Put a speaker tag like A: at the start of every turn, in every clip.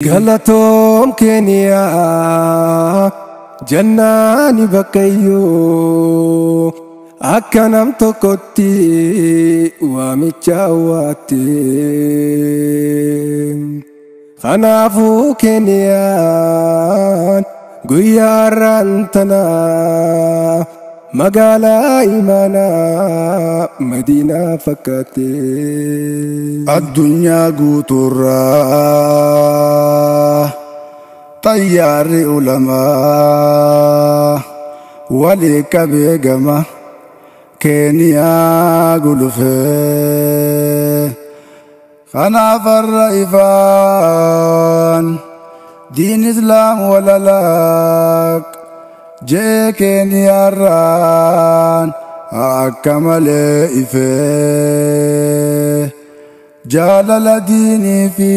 A: Galatoom Keniyaa jannaani bakkayyoo akka nam tokkotti waamicha waatte. Kanaafuu Keniyaan guyyaa har'aan tana magaalaa imaanaa Madiinaa fakkaate.
B: Addunyaa guutuurraa xayyaarri ulamaa walii qabee gama Keniyaa gulufee. Kanaaf har'a ifaan diin Islaam walalaq jee Keniyaarraan akka malee ifee. Jaalala diinii fi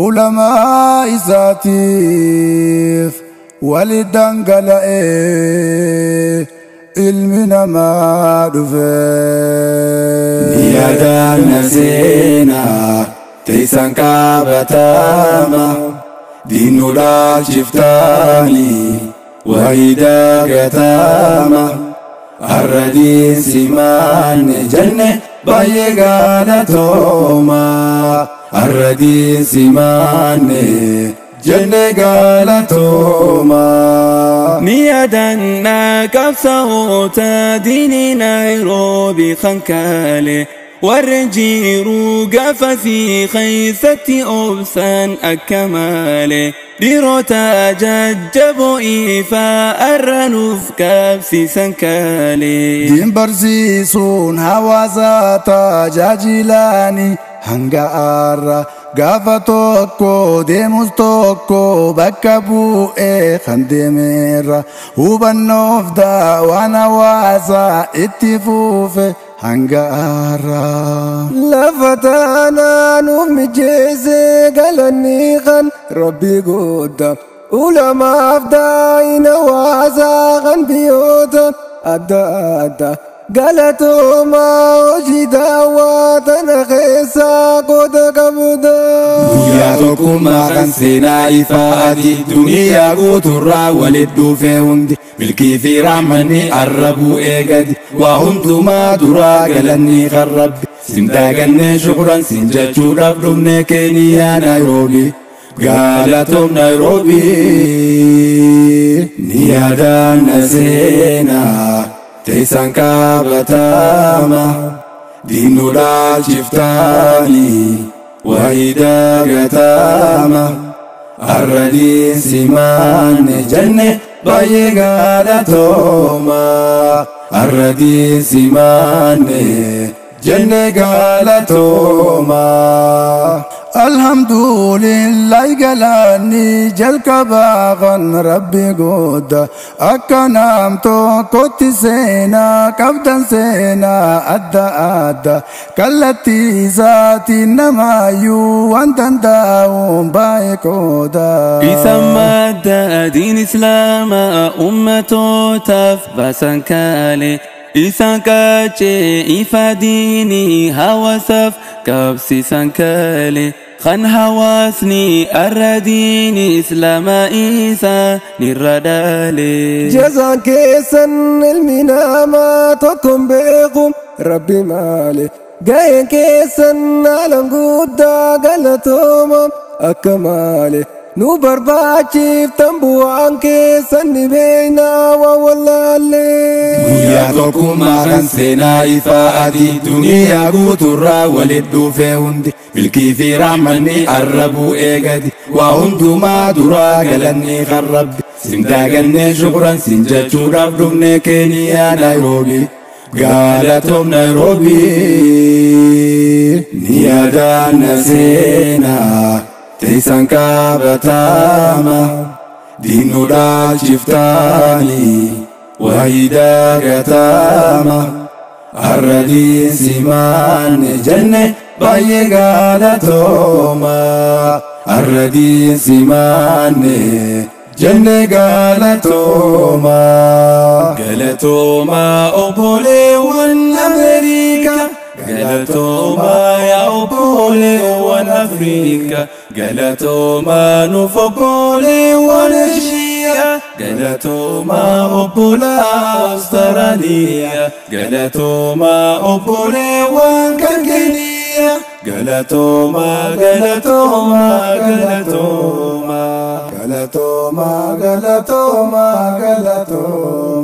B: ulamaa isaatiif wali dhangala'ee ilmi namaa dhufee.
C: Ni yaadannaa seenaa teessan qabatama diinuu dhaalchiftaanii wayii dagatama. Har'a diinsi maanne jenne baay'ee galatooma. Har'a diinsi maanne jenne galatooma.
D: Ni yaadannaa qabsaa'oota diinii Naayiroobii kan kaale warra jiruu gaafasii keessatti obsan akka malee. Dhiirota jajjaboo ifaa har'a nuuf qabsiisan kaale.
B: Diin barsiisuun hawaasa tajaajilaani hanga har'a gaafa tokko deemus tokko bakka bu'ee kan deemerra hubannoof daawwan hawaasa itti fuufe hanga har'a.
A: Lafa taanaa nuuf mijeessee galanni kan Rabbi godha. Ulamaaf daa'in hawaasaa kan biyyoota adda addaa. Galatooma hojii daawwatana keessaa qooda qabda.
C: Guyyaa tokkummaa kan seenaa ifaati duniyaa guutuurraa walitti dhufe hundi milkii fi raamanni har'a bu'ee gadi waa hundumaa duraa galanni kan Rabbi. Sin daagannee shukran sin jechuudhaaf dhufne Keniyaa Naayiroobii. Galatoom Naayiroobii. Ni yaadannaa seenaa teessan qabatama diinuu dhaalchiftaanii wayii dagatama. Har'a diinsi maanne jenne baay'ee galatooma. Har'a diinsi maanne jenne galatooma.
B: Alhamdulillahi galanni jalqabaa kan Rabbi godha. Akka nam tokkotti seenaa qabdan seenaa adda adda. Kallattii isaatiin namaayyuu waan danda'uun baay'ee qooda.
D: Isaan madda diin Islaamaa ummatootaaf baasan kaale. Isaan qaccee ifa diinii hawaasaaf qabsiisan kaale. Kan hawaasni har'a diini Islaamaa isaa nirra dhaale.
A: Jazaan keessan ilmi namaa tokkoon beeku Rabbi maale. Ga'een keessan haalaan guddaa galatooma akka maale. Nu barbaachiftan bu'aan keessan ni beeknaa waan wallaallee.
C: Guyyaa tokkummaa kan seenaa ifaati duniyaa guutuurraa walitti dhufe hundi milkii fi raamanni har'a bu'ee gadi waa hundumaa duraa galanni kan Rabbi. Sin daagannee shukran sin jechuudhaaf dhufne Keniyaa Naayiroobii. Galatoom Naayiroobii. Ni yaadannaa seenaa teessan qabatama diinuu dhaalchiftaanii wayii dagatama. Har'a diinsi maanne jenne baay'ee galatooma. Har'a diinsi maanne jenne galatooma.
D: Galatooma obboleewwan Ameerikaa. Galatoma ya obboleewwan Afrika
C: galatooma nuuf obboleewwan Eshiyaa galatooma obbolaa Awustiraaliyaa galatooma obboleewwan kan Keeniyaa galatooma galatooma galatooma
B: Galatoma, galatoma, galatoma.